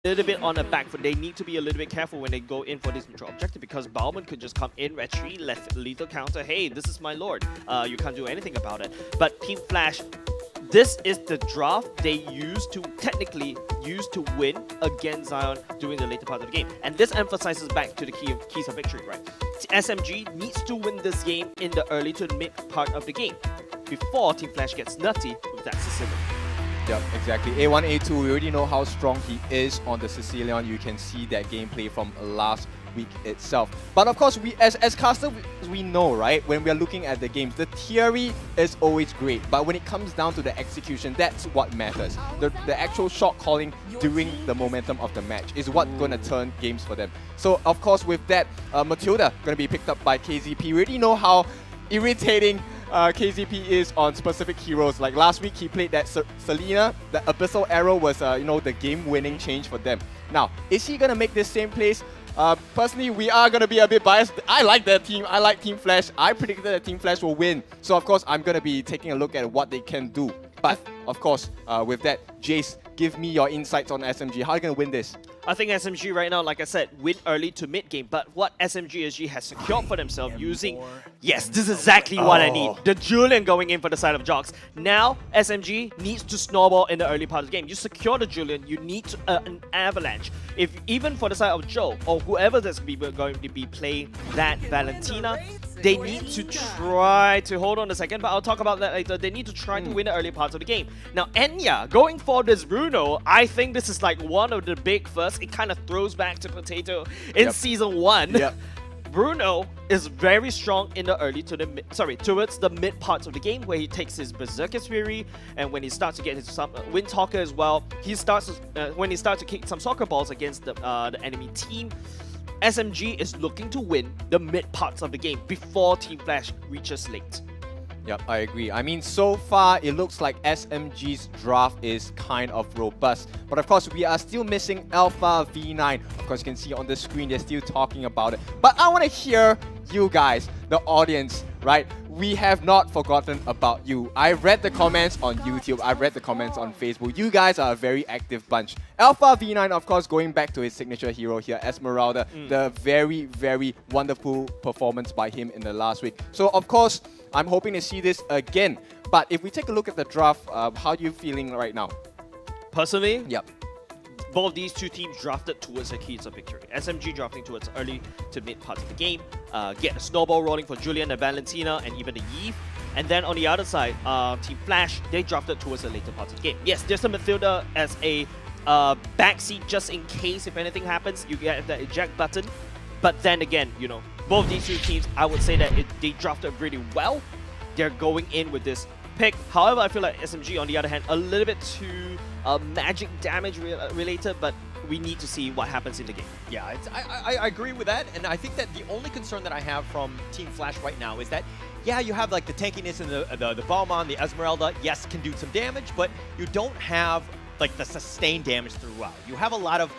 little bit on the back foot. They need to be a little bit careful when they go in for this neutral objective because Bauman could just come in, retreat, lethal counter. Hey, this is my lord. You can't do anything about it. But Team Flash, this is the draft they technically used to win against Zion during the later part of the game. And this emphasizes back to the keys of victory, right? SMG needs to win this game in the early to mid part of the game before Team Flash gets nutty with that Sicilian. Yep, exactly. A1, A2, we already know how strong he is on the Sicilian. You can see that gameplay from last week itself. But of course, we as casters, we know, right? When we are looking at the games, the theory is always great. But when it comes down to the execution, that's what matters. The actual shot calling during the momentum of the match is what's going to turn games for them. So of course, with that, Matilda going to be picked up by Kayzeepi. We already know how irritating Kayzeepi is on specific heroes. Like last week, he played that Selena. The Abyssal Arrow was, the game-winning change for them. Now, is he gonna make this same plays? Personally, we are gonna be a bit biased. I like that team. I like Team Flash. I predicted that Team Flash will win. So of course, I'm gonna be taking a look at what they can do. But of course, with that, JAYZ, give me your insights on SMG. How are you gonna win this? I think SMG right now, like I said, win early to mid game. But what SMG has secured for themselves using, yes, this is exactly what I need. The Julian going in for the side of Joxxx. Now SMG needs to snowball in the early part of the game. You secure the Julian, you need an avalanche. If even for the side of Joe or whoever that's going to be playing that Valentina, they need to try to hold on a second, but I'll talk about that later. They need to try to win the early parts of the game. Now Enya going for this Bruno, I think this is like one of the big first. It kind of throws back to Potato in Season 1. Yep. Bruno is very strong in the early to the mid, towards the mid parts of the game where he takes his Berserker's Fury, and when he starts to get his Windtalker as well, he starts when he starts to kick some soccer balls against the enemy team. SMG is looking to win the mid parts of the game before Team Flash reaches late. Yep, I agree. I mean, so far, it looks like SMG's draft is kind of robust. But of course, we are still missing Alpha V9. Of course, you can see on the screen, they're still talking about it. But I want to hear you guys, the audience, right? We have not forgotten about you. I've read the comments on YouTube. I've read the comments on Facebook. You guys are a very active bunch. Alpha V9, of course, going back to his signature hero here, Esmeralda. The very, very wonderful performance by him in the last week. So, of course, I'm hoping to see this again. But if we take a look at the draft, how are you feeling right now? Personally? Yep. Both these two teams drafted towards the keys of victory. SMG drafting towards early to mid parts of the game, get a snowball rolling for Julian and Valentina and even the Eve. And then on the other side, Team Flash, they drafted towards the later parts of the game. Yes, there's a midfielder as a backseat just in case if anything happens, you get the eject button. But then again, both these two teams, I would say that they drafted really well. They're going in with this pick. However, I feel like SMG, on the other hand, a little bit too magic damage related, but we need to see what happens in the game. Yeah, I agree with that, and I think that the only concern that I have from Team Flash right now is that, yeah, you have like the tankiness and the Balmon, the Esmeralda, yes, can do some damage, but you don't have like the sustained damage throughout. You have a lot of,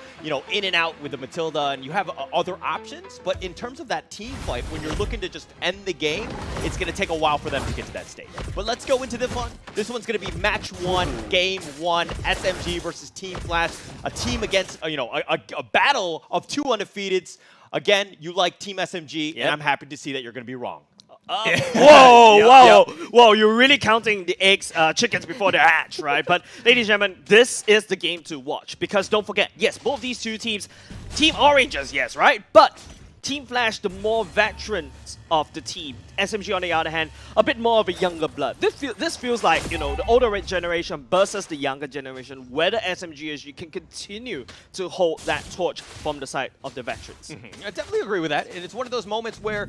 in and out with the Matilda, and you have other options, but in terms of that team fight, when you're looking to just end the game, it's going to take a while for them to get to that stage. But let's go into this one. This one's going to be match 1, game 1, SMG versus Team Flash, a team against, a battle of 2 undefeateds. Again, you like Team SMG, and I'm happy to see that you're going to be wrong. Whoa, you're really counting the chickens before they hatch, right? But ladies and gentlemen, this is the game to watch because don't forget, yes, both these two teams, Team Oranges, yes, right? But Team Flash, the more veterans of the team. SMG, on the other hand, a bit more of a younger blood. This feels like, the older generation versus the younger generation, whether SMG can continue to hold that torch from the side of the veterans. I definitely agree with that. And it's one of those moments where,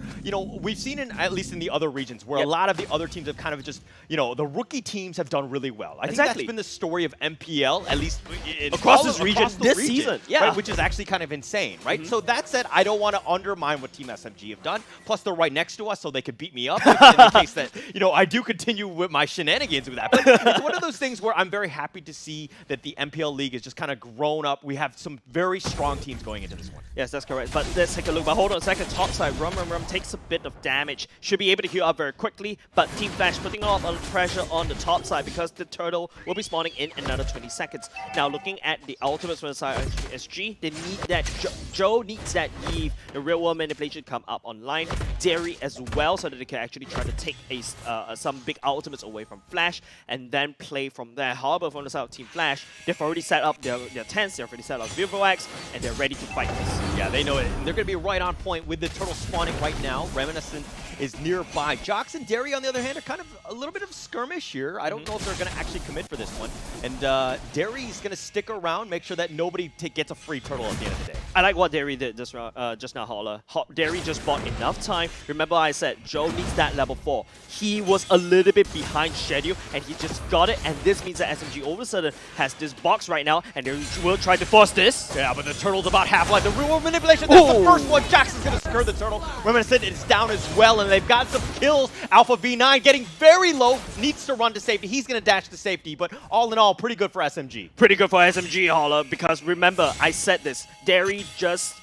we've seen at least in the other regions, where a lot of the other teams have kind of just, the rookie teams have done really well. I think that's been the story of MPL, at least across this region, this season. Yeah. Right, which is actually kind of insane, right? So that said, I don't want to undermine what Team SMG have done. Plus, they're right next to us, so they could beat me up in the case that, you know, I do continue with my shenanigans with that. But it's one of those things where I'm very happy to see that the MPL League has just kind of grown up. We have some very strong teams going into this one. Yes, that's correct. But let's take a look. But hold on a second. Top side, Rum takes a bit of damage. Should be able to heal up very quickly. But Team Flash putting a lot of pressure on the top side because the turtle will be spawning in another 20 seconds. Now, looking at the ultimates from the side of SG, they need that. Joe needs that Eve. The real world manipulation come up online. Dairy as well, so that they can actually try to take some big ultimates away from Flash and then play from there. However, from the side of Team Flash, they've already set up their tents, they've already set up Vivoax, and they're ready to fight this. Yeah, they know it. They're going to be right on point with the turtle spawning right now. Reminiscent is nearby. Joxxx and Dairy, on the other hand, are kind of a little bit of skirmish here. I don't know if they're going to actually commit for this one. And Dairy's going to stick around, make sure that nobody gets a free turtle at the end of the day. I like what Dairy did just now, Holler. Dairy just bought enough time. Remember I said Joe needs that level 4. He was a little bit behind schedule, and he just got it. And this means that SMG all of a sudden has this box right now, and they will try to force this. Yeah, but the turtle's about half-life. The real world manipulation, that's the first one. Jackson's going to secure the turtle. Reminiscent is down as well, and they've got some kills. Alpha V9 getting very low, needs to run to safety. He's going to dash to safety, but all in all, pretty good for SMG. Pretty good for SMG, Holler, because remember, I said this. Dairy just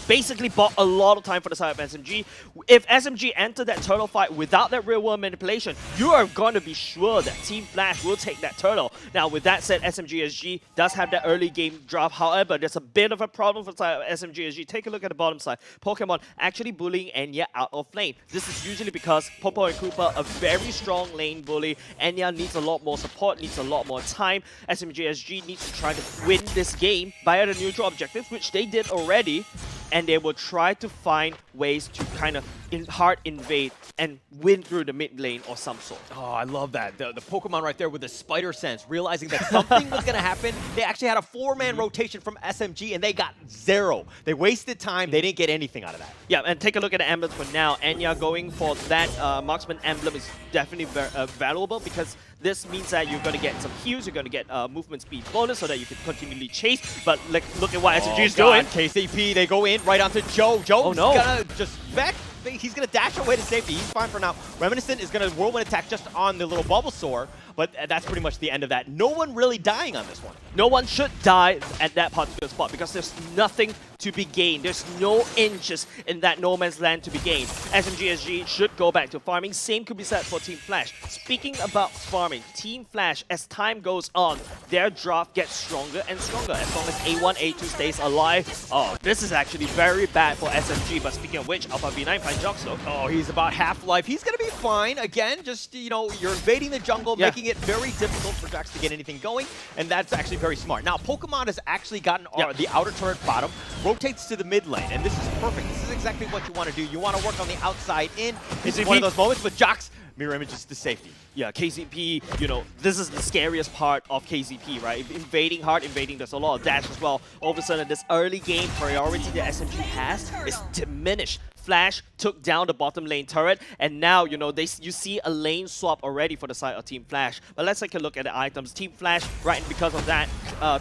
basically bought a lot of time for the side of SMG. If SMG enter that turtle fight without that real world manipulation, you are going to be sure that Team Flash will take that turtle. Now, with that said, SMG does have that early game drop. However, there's a bit of a problem for the side of SMG. Take a look at the bottom side. Pokemon actually bullying Enya out of lane. This is usually because Popo and Koopa are very strong lane bully. Enya needs a lot more support, needs a lot more time. SMG needs to try to win this game via the neutral objectives, which they did already. And they will try to find ways to kind of hard invade and win through the mid lane or some sort. Oh, I love that. The Pokemon right there with the spider sense, realizing that something was going to happen. They actually had a 4-man rotation from SMG, and they got 0. They wasted time. They didn't get anything out of that. Yeah, and take a look at the emblems for now. Enya going for that marksman emblem is definitely valuable because this means that you're going to get some heals, you're going to get movement speed bonus so that you can continually chase. But look at what SMG is doing. Kayzeepi, they go in right onto Joe. Joe's no. gonna just back. He's gonna dash away to safety. He's fine for now. Reminiscent is gonna whirlwind attack just on the little Bulbasaur, but that's pretty much the end of that. No one really dying on this one. No one should die at that particular spot because there's nothing to be gained. There's no inches in that no man's land to be gained. SMG should go back to farming. Same could be said for Team Flash. Speaking about farming, Team Flash, as time goes on, their draft gets stronger and stronger as long as A1, A2 stays alive. Oh, this is actually very bad for SMG. But speaking of which, Alpha V9 finds Joxxx though. Oh, he's about half-life. He's gonna be fine. Again, just, you know, you're invading the jungle, making it very difficult for Joxxx to get anything going, and that's actually very smart. Now, Pokemon has actually gotten the outer turret bottom, rotates to the mid lane, and this is perfect. This is exactly what you want to do. You want to work on the outside in. This is one of those moments, but Joxxx mirror images to safety. Yeah, Kayzeepi, you know, this is the scariest part of Kayzeepi, right? Invading hard, there's a lot of dash as well. All of a sudden, this early game priority that SMG has is diminished. Flash took down the bottom lane turret, and now, you know, you see a lane swap already for the side of Team Flash. But let's take a look at the items. Team Flash, right, because of that,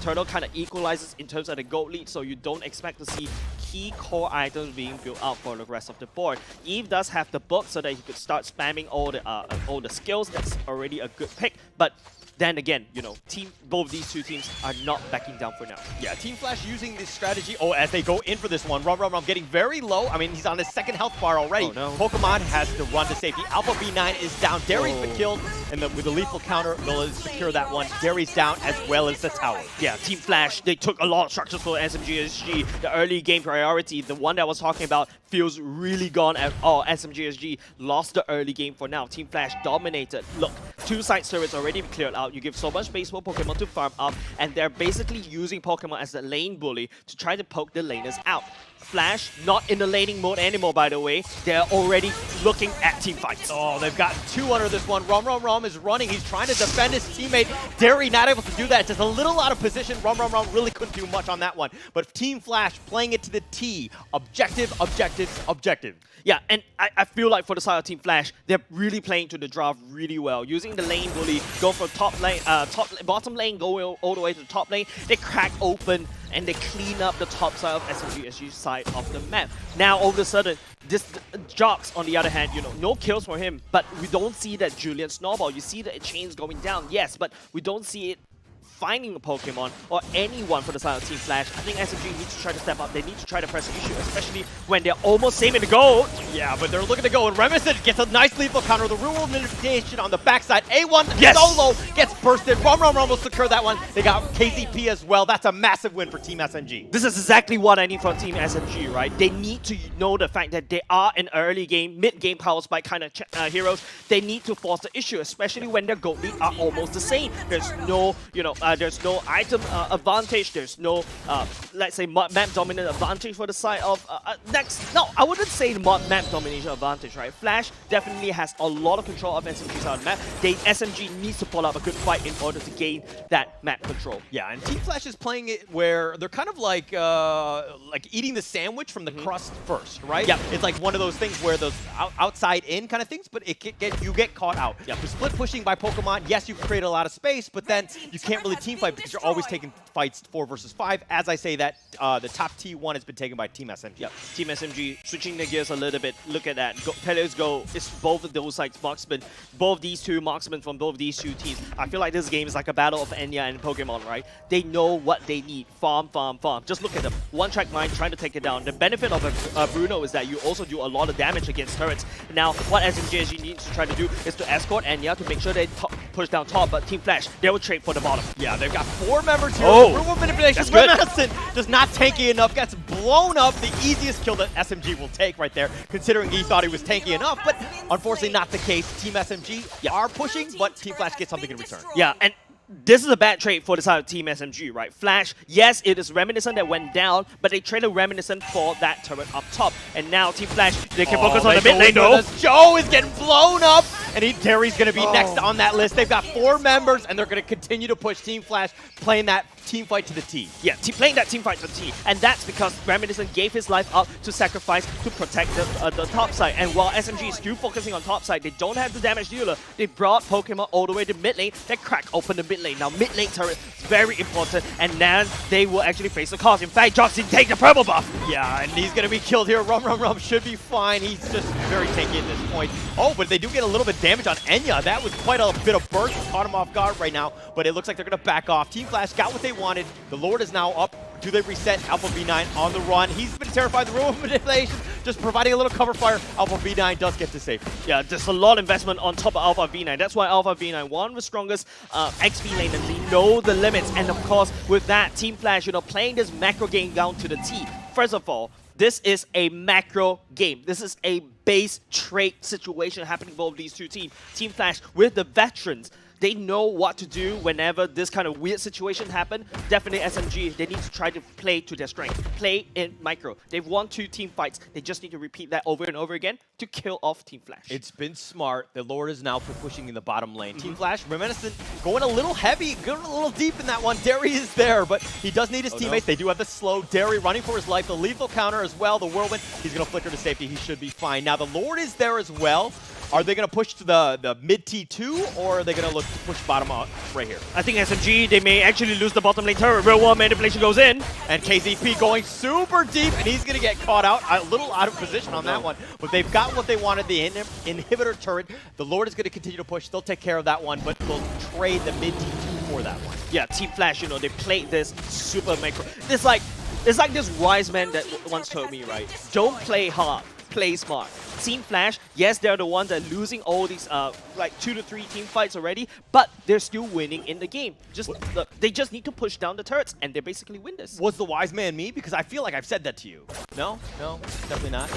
turtle kind of equalizes in terms of the gold lead, so you don't expect to see key core items being built out for the rest of the board. Eve does have the book so that he could start spamming all the skills. That's already a good pick, but then again, you know, both these two teams are not backing down for now. Yeah, Team Flash using this strategy. Oh, as they go in for this one, Rum getting very low. I mean, he's on his second health bar already. Oh, no. Pokemon has to run to safety. Alpha V9 is down. Dairy's been killed, and with the lethal counter, they'll secure that one. Dairy's down as well as the tower. Yeah, Team Flash, they took a lot of structures for SMG. The early game priority, the one that I was talking about, feels really gone at all. SMG lost the early game for now. Team Flash dominated. Look, 2 side turrets already cleared out. You give so much space for Pokemon to farm up, and they're basically using Pokemon as a lane bully to try to poke the laners out. Flash, not in the laning mode anymore, by the way. They're already looking at team fights. Oh, they've got 2 under this one. Rum is running. He's trying to defend his teammate. Dairy not able to do that. Just a little out of position. Rum really couldn't do much on that one. But Team Flash playing it to the T. Objective, this objective. Yeah, and I feel like for the side of Team Flash, they're really playing to the draft really well. Using the lane bully, go from bottom lane, go all the way to the top lane. They crack open and they clean up the top side of SMG side of the map. Now, all of a sudden, this Joxxx, on the other hand, no kills for him, but we don't see that Julian snowball. You see the chains going down, yes, but we don't see it finding a Pokemon or anyone for the side of Team Flash. I think SMG needs to try to step up. They need to try to press the issue, especially when they're almost same in the goal. Yeah, but they're looking to go, and Reminiscent gets a nice lethal counter. The rule manipulation on the backside. A1 solo gets bursted. Rum will secure that one. They got Kayzeepi as well. That's a massive win for Team SMG. This is exactly what I need from Team SMG, right? They need to know the fact that they are an early game, mid-game power spike kind of heroes. They need to force the issue, especially when their gold lead are almost the same. There's no, there's no item advantage. There's no, let's say, map dominant advantage for the side of No, I wouldn't say map domination advantage, right? Flash definitely has a lot of control of SMG's side of the map. SMG needs to pull up a good fight in order to gain that map control. Yeah, and Team Flash is playing it where they're kind of like eating the sandwich from the crust first, right? Yeah. It's like one of those things where those outside in kind of things, but you get caught out. Yeah. The split pushing by Pokemon, yes, you create a lot of space, but then you can't really team fight because you're always taking fights 4 versus 5. As I say that, the top T1 has been taken by Team SMG. Yeah, Team SMG switching the gears a little bit. Look at that. Pele's Go is both of those sides marksmen. Both these two marksmen from both these two teams. I feel like this game is like a battle of Enya and Pokemon, right? They know what they need. Farm, farm, farm. Just look at them. One-track mind trying to take it down. The benefit of Bruno is that you also do a lot of damage against turrets. Now, what SMG needs to try to do is to escort Enya to make sure they push down top, but Team Flash, they will trade for the bottom. Yeah, they've got 4 members here. Oh, Rumor manipulation. that's good. Reminiscent does not tanky enough. Gets blown up. The easiest kill that SMG will take right there, considering he thought he was tanky enough. But unfortunately, not the case. Team SMG are pushing, but Team Flash gets something in return. Yeah, and this is a bad trade for the side of Team SMG, right? Flash, yes, it is Reminiscent that went down, but they traded Reminiscent for that turret up top. And now Team Flash, they can focus on the mid lane, though. Joe is getting blown up, and Derry's going to be next on that list. They've got 4 members, and they're going to continue to push Team Flash, playing that team fight to the T. Yeah, playing that team fight to the T. And that's because Reminiscent gave his life up to sacrifice to protect the top side. And while SMG is still focusing on top side, they don't have the damage dealer. They brought Pokemon all the way to mid lane. They crack open the mid lane. Now, mid lane turret is very important, and then they will actually face the cost. In fact, Joxxx didn't take the purple buff. Yeah, and he's going to be killed here. Rum should be fine. He's just very tanky at this point. Oh, but they do get a little bit of damage on Enya. That was quite a bit of burst. Caught him off guard right now, but it looks like they're going to back off. Team Flash got what they wanted. The Lord is now up. Do they reset? Alpha V9 on the run. He's been terrified. The rule manipulation, just providing a little cover fire. Alpha V9 does get to safety. Yeah, there's a lot of investment on top of Alpha V9. That's why Alpha V9, one of the strongest XP lane, and they know the limits. And of course, with that, Team Flash, playing this macro game down to the T. First of all, this is a macro game. This is a base trade situation happening for both these two teams. Team Flash with the veterans. They know what to do whenever this kind of weird situation happen. Definitely SMG, they need to try to play to their strength. Play in micro. They've won 2 team fights. They just need to repeat that over and over again to kill off Team Flash. It's been smart. The Lord is now pushing in the bottom lane. Team Flash, Reminiscent going a little heavy, going a little deep in that one. Derry is there, but he does need his teammates. No. They do have the slow. Derry running for his life. The lethal counter as well. The whirlwind, he's going to flicker to safety. He should be fine. Now the Lord is there as well. Are they going to push to the mid T2, or are they going to look to push bottom out right here? I think SMG, they may actually lose the bottom lane turret. Real world manipulation goes in. And Kayzeepi going super deep, and he's going to get caught out. A little out of position on that one. But they've got what they wanted, the inhibitor turret. The Lord is going to continue to push. They'll take care of that one, but they'll trade the mid T2 for that one. Yeah, Team Flash, they played this super macro. It's like this wise man that once told me, right? Don't play hard, play smart. Team Flash, yes, they're the ones that are losing all these like 2 to 3 team fights already, but they're still winning in the game. They just need to push down the turrets, and they basically win this. Was the wise man me? Because I feel like I've said that to you. No, definitely not.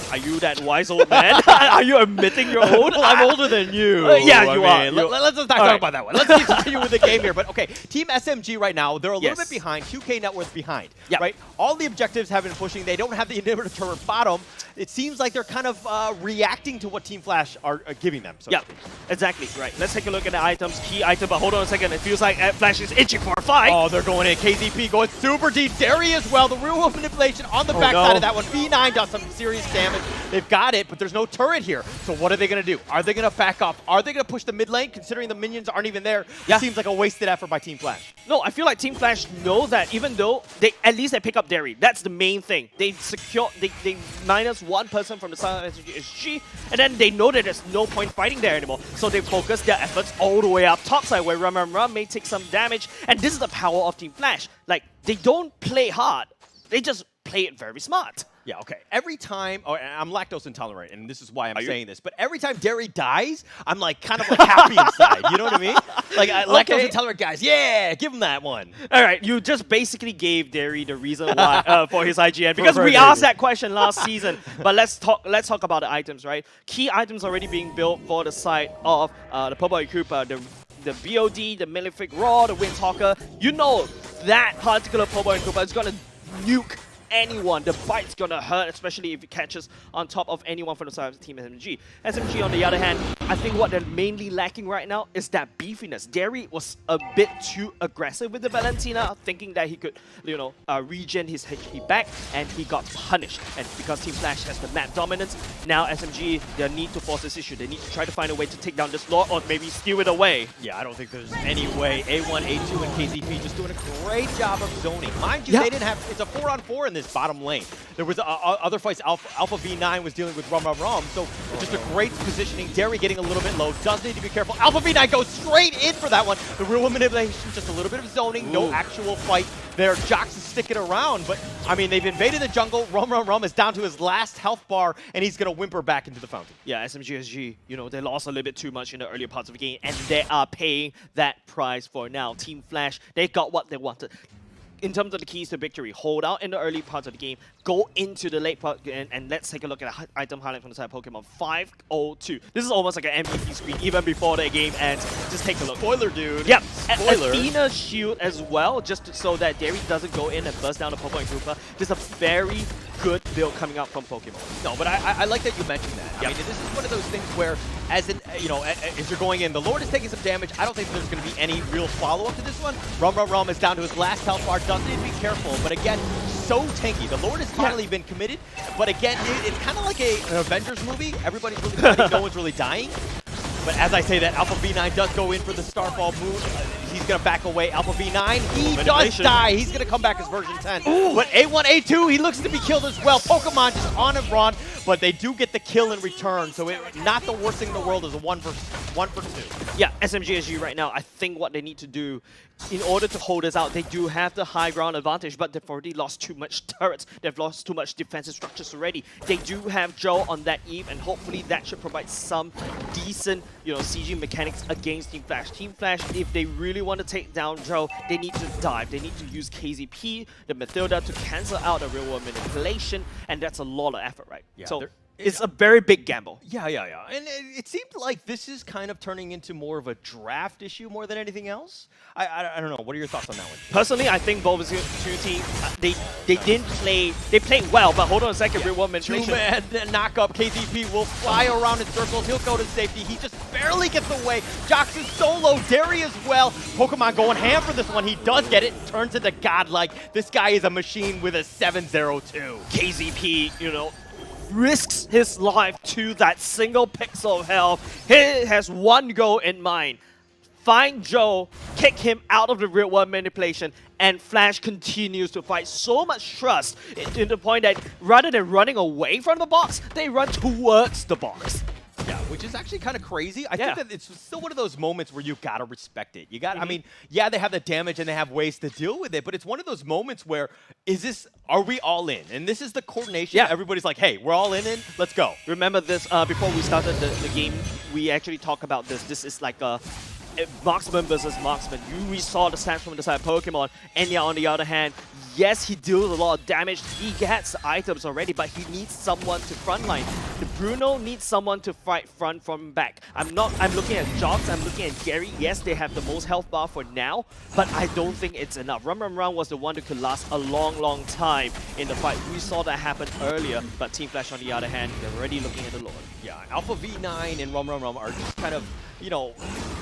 Are you that wise old man? Are you admitting you're old? Well, I'm older than you. Yeah, you are. Let's not talk about that one. Let's continue with the game here. But okay, Team SMG right now, they're a little bit behind. 2K net worth behind. Yep. Right? All the objectives have been pushing. They don't have the inhibitor turret bottom. It seems like they're kind of reacting to what Team Flash are giving them. So yeah, Exactly, right. Let's take a look at the items. Key item, but hold on a second. It feels like Flash is itching for a fight. Oh, they're going in. Kayzeepi going super deep. Derry as well. The real world manipulation on the backside of that one. B9 does some serious damage. They've got it, but there's no turret here. So what are they going to do? Are they going to back off? Are they going to push the mid lane, considering the minions aren't even there? Yeah. It seems like a wasted effort by Team Flash. No, I feel like Team Flash know that even though at least they pick up Derry. That's the main thing. They secure, they minus one person from the side of SMG, and then they know that there's no point fighting there anymore. So they focus their efforts all the way up topside where Ram may take some damage. And this is the power of Team Flash. Like, they don't play hard. They just play it very smart. Yeah, okay. Every time, and I'm lactose intolerant, and this is why I'm saying this, but every time Derry dies, I'm like kind of like happy inside. You know what I mean? Like lactose intolerant guys, yeah, give him that one. All right, you just basically gave Derry the reason why for his IGN because we asked that question last season. But let's talk about the items, right? Key items already being built for the side of the Purple Koopa, the BOD, the Malefic Raw, the Windtalker. You know that particular Purple Koopa is gonna nuke anyone. The bite's gonna hurt, especially if it catches on top of anyone from the side of Team SMG. SMG, on the other hand, I think what they're mainly lacking right now is that beefiness. Derry was a bit too aggressive with the Valentina, thinking that he could, you know, regen his HP back, and he got punished. And because Team Flash has the map dominance, now SMG, they need to force this issue. They need to try to find a way to take down this Lord, or maybe steal it away. Yeah, I don't think there's any way. A1, A2, and Kayzeepi just doing a great job of zoning. Mind you, they didn't have, it's a 4-on-4 in this bottom lane. There was other fights. Alpha V9 was dealing with Rum, so just a great positioning. Derry getting a little bit low, does need to be careful. Alpha V9 goes straight in for that one. The real manipulation, just a little bit of zoning, no actual fight there. Joxxx is sticking around, but I mean, they've invaded the jungle. Rum is down to his last health bar, and he's gonna whimper back into the fountain. Yeah, SMG, you know, they lost a little bit too much in the earlier parts of the game, and they are paying that price for now. Team Flash, they got what they wanted. In terms of the keys to victory, hold out in the early parts of the game, go into the late part, and let's take a look at the item highlight from the side of Pokemon 502. This is almost like an MVP screen even before the game ends. Just take a look. Spoiler, dude. Yep. Spoiler. Athena shield as well, just so that Derry doesn't go in and burst down the Pokemon Koopa. Just a very good build coming out from Pokemon. No, but I like that you mentioned that. I mean, this is one of those things where, as you're going in, the Lord is taking some damage. I don't think there's going to be any real follow-up to this one. Rum is down to his last health bar. Does need to be careful, but again, so tanky. The Lord has finally been committed, but again, it's kind of like an Avengers movie. Everybody's really fighting, no one's really dying. But as I say that, Alpha V9 does go in for the Starfall move. He's going to back away. Alpha V9, he does die. He's going to come back as version 10. Ooh. But A1, A2, he looks to be killed as well. Pokemon just on and run, but they do get the kill in return. So not the worst thing in the world is a 1 for 2. Yeah, SMG right now, I think what they need to do in order to hold us out, they do have the high ground advantage, but they've already lost too much turrets. They've lost too much defensive structures already. They do have Joe on that eve, and hopefully that should provide some decent, you know, CG mechanics against Team Flash. Team Flash, if they really want to take down Joe, they need to dive. They need to use Kayzeepi, the Mathilda, to cancel out the real world manipulation, and that's a lot of effort, right? Yeah, so it's a very big gamble. Yeah. And it seemed like this is kind of turning into more of a draft issue more than anything else. I don't know. What are your thoughts on that one? Personally, I think both two teams, they didn't play, they played well, but hold on a second, real world manipulation. Two-man knock up. Kayzeepi will fly around in circles. He'll go to safety. He just barely gets away. Joxxx is solo. Derry as well. Pokemon going ham for this one. He does get it. Turns into godlike. This guy is a machine with a 702. Kayzeepi, you know, risks his life to that single pixel of health. He has one goal in mind. Find Joe, kick him out of the real world manipulation, and Flash continues to fight so much trust to the point that rather than running away from the box, they run towards the box. Yeah, which is actually kind of crazy. I think that it's still one of those moments where you gotta respect it. You got, I mean, yeah, they have the damage and they have ways to deal with it, but it's one of those moments where are we all in? And this is the coordination. Yeah. Everybody's like, hey, we're all in, let's go. Remember this, before we started the game, we actually talked about this. This is like a marksman versus marksman. We saw the stats from the side of Pokemon. Enya, on the other hand, yes, he deals a lot of damage. He gets items already, but he needs someone to frontline. The Bruno needs someone to fight front from back. I'm looking at Joxxx, I'm looking at Gary. Yes, they have the most health bar for now, but I don't think it's enough. Rum was the one who could last a long time in the fight. We saw that happen earlier, but Team Flash on the other hand, they're already looking at the Lord. Yeah, Alpha V9 and Rum are just kind of, you know,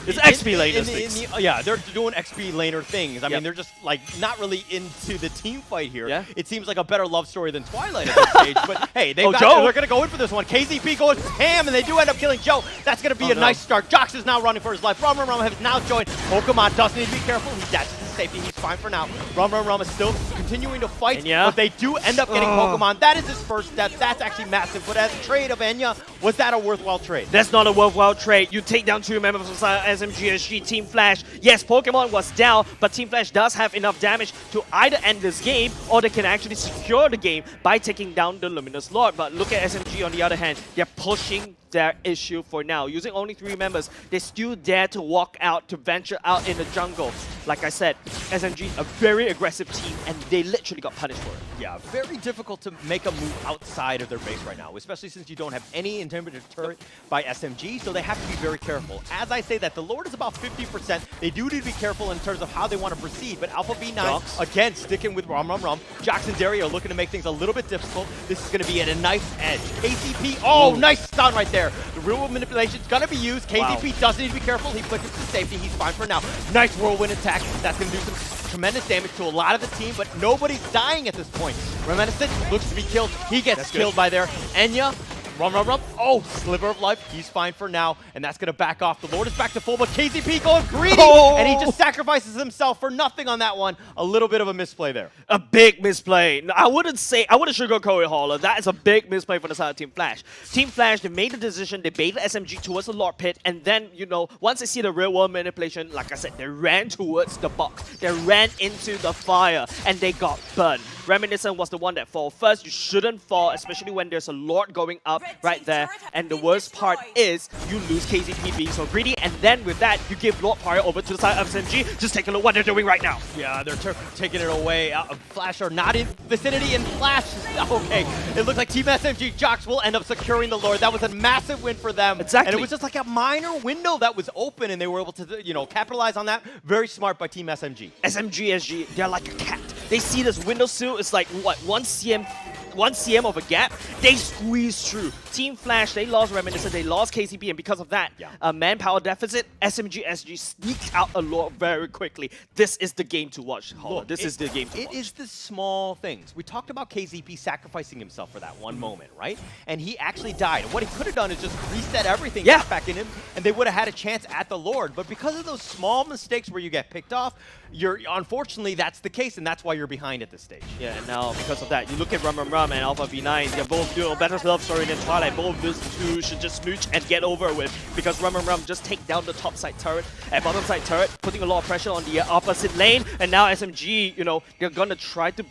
it's XP laner things. Yeah, they're doing XP laner things. I mean, they're just like not really into the team fight here. Yeah. It seems like a better love story than Twilight at this stage. But hey, they're going to go in for this one. Kayzeepi goes ham, and they do end up killing Joe. That's going to be a nice start. Joxxx is now running for his life. Rum has now joined. Pokemon does need to be careful. He dashes to safety. He's fine for now. Rum is still continuing to fight, but they do end up getting Pokemon. That is his first step. That's actually massive. But as a trade of Enya, was that a worthwhile trade? That's not a worthwhile trade. You take down 2 members of SMG, Team Flash. Yes, Pokemon was down, but Team Flash does have enough damage to either end this game or they can actually secure the game by taking down the Luminous Lord. But look at SMG on the other hand. They're pushing their issue for now. Using only 3 members, they still dare to walk out, to venture out in the jungle. Like I said, SMG, a very aggressive team, and they literally got punished for it. Yeah, very difficult to make a move outside of their base right now, especially since you don't have any intimidative turret by SMG, so they have to be very careful. As I say that, the Lord is about 50%. They do need to be careful in terms of how they want to proceed, but Alpha V9, again, sticking with Rum. Joxxx and Derry are looking to make things a little bit difficult. This is going to be at a nice edge. Kayzeepi, nice stun right there. The real world manipulation is going to be used. Kayzeepi does need to be careful. He flickers to safety. He's fine for now. Nice whirlwind attack. That's going to do some tremendous damage to a lot of the team, but nobody's dying at this point. Remaniscent looks to be killed. He gets killed by there. Enya, Rum. Oh, sliver of life. He's fine for now, and that's going to back off. The Lord is back to full, but Kayzeepi going greedy, and he just sacrifices himself for nothing on that one. A little bit of a misplay there. A big misplay. I wouldn't sugarcoat it, Holler. That is a big misplay for the side of Team Flash. Team Flash, they made the decision, they baited SMG towards the Lord Pit, and then, you know, once they see the real world manipulation, like I said, they ran towards the box. They ran into the fire, and they got burned. Reminiscent was the one that fell first. You shouldn't fall, especially when there's a Lord going up right there. And the worst part is you lose Kayzeepi being so greedy, and then with that, you give Lord Pyre over to the side of SMG. Just take a look what they're doing right now. Yeah, they're taking it away. Flash are not in vicinity, and Flash is okay. It looks like Team SMG Joxxx will end up securing the Lord. That was a massive win for them. Exactly. And it was just like a minor window that was open, and they were able to, you know, capitalize on that. Very smart by Team SMG. SMG, they're like a cat. They see this windowsill, it's like, what, 1 cm of a gap, they squeeze through. Team Flash, they lost Reminiscent, they lost Kayzeepi, and because of that, manpower deficit, SMG sneaks out a Lord very quickly. This is the game to watch, Holler. This is the game to watch. It is the small things. We talked about Kayzeepi sacrificing himself for that one moment, right? And he actually died. What he could have done is just reset everything back in him, and they would have had a chance at the Lord. But because of those small mistakes where you get picked off, unfortunately, that's the case, and that's why you're behind at this stage. Yeah, and now because of that, you look at Rum and Alpha V9, they're both doing a better love story than Twilight. Both of these two should just smooch and get over with, because Rum just take down the top side turret and bottom side turret, putting a lot of pressure on the opposite lane, and now SMG, you know, they're gonna try to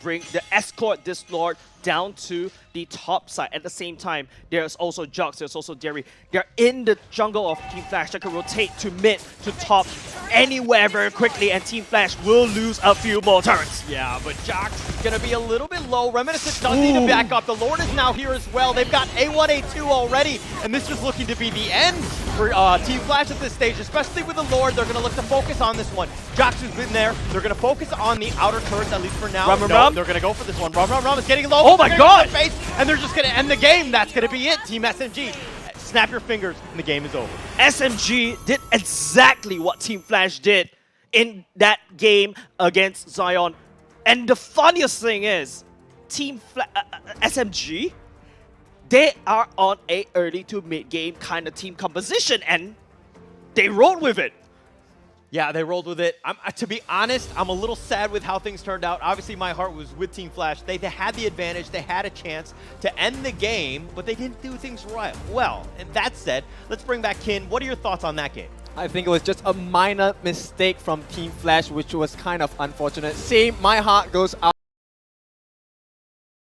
escort this Lord down to the top side. At the same time, there's also Joxxx, there's also Derry. They're in the jungle of Team Flash that can rotate to mid, to top, anywhere very quickly, and Team Flash will lose a few more turrets. Yeah, but Joxxx is going to be a little bit low. Reminiscent does need to back up. The Lord is now here as well. They've got A1, A2 already, and this is looking to be the end for Team Flash at this stage, especially with the Lord. They're going to look to focus on this one. Joxxx has been there. They're going to focus on the outer turrets, at least for now. Rum. They're going to go for this one. Rum is getting low. Oh my god! And they're just going to end the game. That's going to be it. Team SMG, snap your fingers, and the game is over. SMG did exactly what Team Flash did in that game against Zion. And the funniest thing is, SMG, they are on a early to mid game kind of team composition, and they rolled with it. Yeah, they rolled with it. To be honest, I'm a little sad with how things turned out. Obviously, my heart was with Team Flash. They had the advantage. They had a chance to end the game, but they didn't do things right. Well, and that said, let's bring back Kin. What are your thoughts on that game? I think it was just a minor mistake from Team Flash, which was kind of unfortunate. My heart goes out